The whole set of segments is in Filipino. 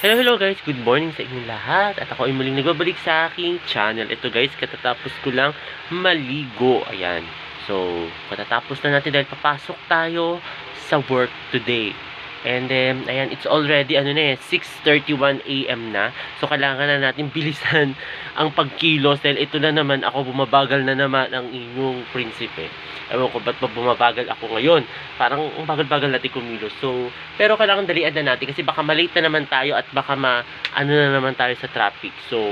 Hello guys, good morning sa inyong lahat. At ako ay muling nagbabalik sa aking channel. Ito guys, katatapos ko lang maligo. Ayan. So, katatapos na natin dahil papasok tayo sa work today. And then, ayan, it's already 6:31 AM na. So, kailangan na natin bilisan ang pagkilos dahil ito na naman ako, bumabagal na naman ang inyong prinsipe. Ewan ko, ba't ba bumabagal ako ngayon? Parang ang bagal-bagal natin kumilos. So, pero kailangan dalian na natin kasi baka malate na naman tayo at baka ano na naman tayo sa traffic. So,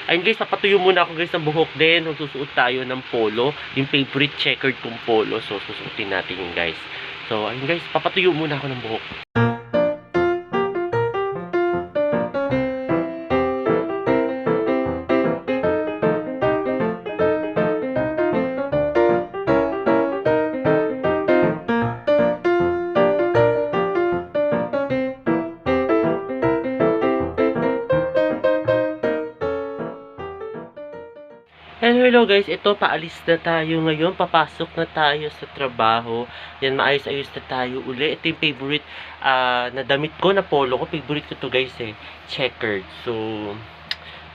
ayun guys, papatuyo muna ako guys ng buhok din. Magsusuot tayo ng polo, yung favorite checkered kong polo. So, susuotin natin yun guys. So, ayun guys, papatuyo muna ako ng buhok. Hello guys, ito paalis na tayo ngayon, papasok na tayo sa trabaho. Yan, maayos-ayos na tayo uli. Ito yung favorite na damit ko, na polo ko. Favorite ko to guys checkered. So,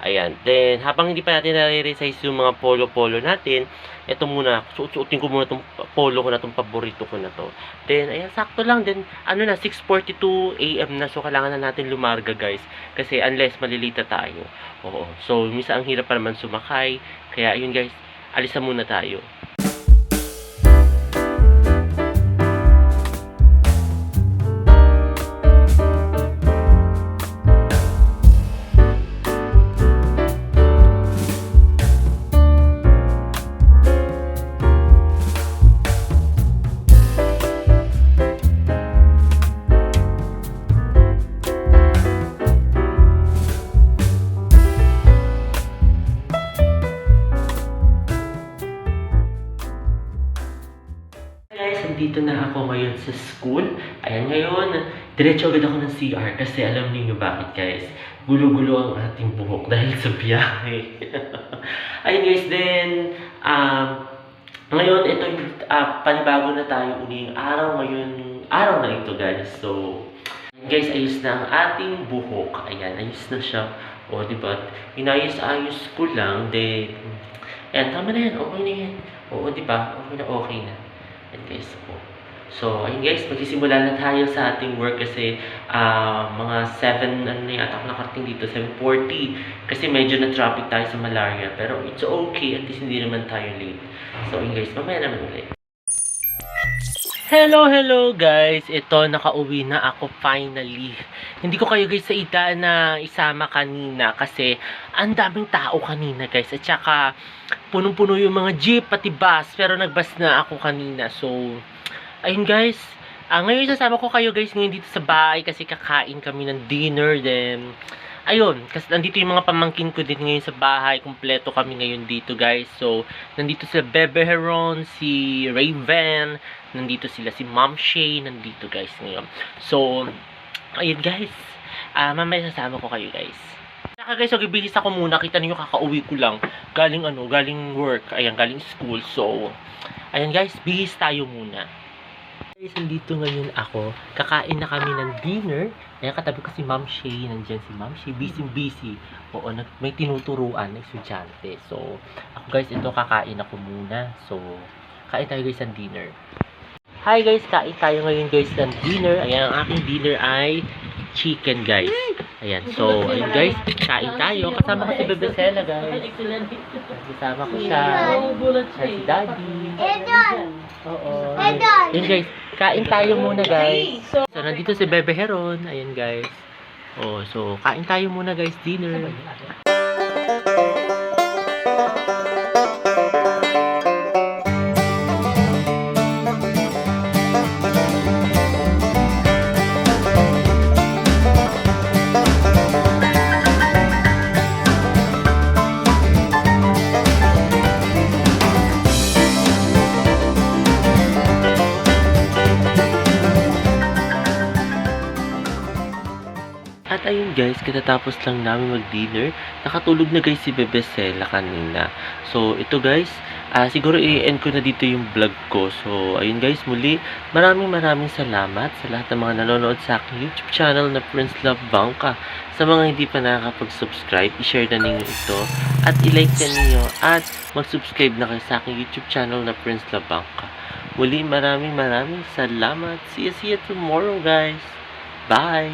ayan. Then, habang hindi pa natin nare-resize yung mga polo-polo natin, ito muna, suot-suotin ko muna itong polo ko na, itong paborito ko na to. Then, ayan, sakto lang. Then, 6:42 AM na. So, kailangan na natin lumarga, guys. Kasi, unless malilita tayo. Oo. So, misa ang hirap pa naman sumakay. Kaya, ayun, guys, alis na muna tayo. Dito na ako ngayon sa school. Ayan, ngayon, diretso agad ako ng CR kasi alam niyo bakit guys. Gulo-gulo ang ating buhok dahil sa biyahe. Ayun guys, then, ngayon, ito yung panibago na tayo uling araw ngayon. Araw na ito guys. So, guys, ayos na ang ating buhok. Ayan, ayos na siya. O, diba? Inayos-ayos ko lang. Then, ayan, tama na yan. Okay na yan. Oo, diba? Okay na. And guys, so, ayun guys, magsisimula na tayo sa ating work kasi mga 7, yata ako nakarating dito, 7:40. Kasi medyo na traffic tayo sa Malaria. Pero it's okay, at least hindi naman tayo late. So, ayun guys, mamaya naman ulit. Hello guys! Ito, nakauwi na ako finally. Hindi ko kayo guys sa ida na isama kanina kasi ang daming tao kanina guys. At saka, punong-puno yung mga jeep pati bus. Pero nagbus na ako kanina. So, ayun guys. Ngayon sasama ko kayo guys ngayon dito sa bahay kasi kakain kami ng dinner. Then, ayun. Kasi nandito yung mga pamangkin ko din ngayon sa bahay. Kompleto kami ngayon dito guys. So, nandito sila Bebe Heron, si Raven. Nandito sila si Mom Shay. Nandito guys ngayon. So, ayun guys. Mamaya sasama ko kayo guys. Saka guys, bihis ako muna. Kita niyo kakauwi ko lang. Galing galing work. Ayan, galing school. So, ayan guys, bihis tayo muna. Guys, nandito ngayon ako. Kakain na kami ng dinner. Ayan, katabi ko si Ma'am Shay. Nandiyan si Ma'am Shay. Busy. Oo, may tinuturuan ng estudyante. So, ako guys, ito kakain ako muna. So, kain tayo guys ng dinner. Hi guys, kain tayo ngayon guys ng dinner. Ayan, ang aking dinner ay chicken guys. Ayan, so, ayun guys, kain tayo. Kasama ko si Bebe Sela guys. Kasama ko siya. Siya si Daddy. Oo. Ayan guys, kain tayo muna guys. So, nandito si Bebe Heron. Ayan guys. Oh, so, kain tayo muna guys, dinner. At ayun guys, katatapos lang namin mag-dinner. Nakatulog na guys si Bebe Sela kanina. So, ito guys, siguro i-end ko na dito yung vlog ko. So, ayun guys, muli, maraming salamat sa lahat ng mga nanonood sa aking YouTube channel na Prince Love Bangka. Sa mga hindi pa nakakapag-subscribe, i-share na ninyo ito at i-like na ninyo at mag-subscribe na kayo sa aking YouTube channel na Prince Love Bangka. Muli, maraming salamat. See you tomorrow guys. Bye!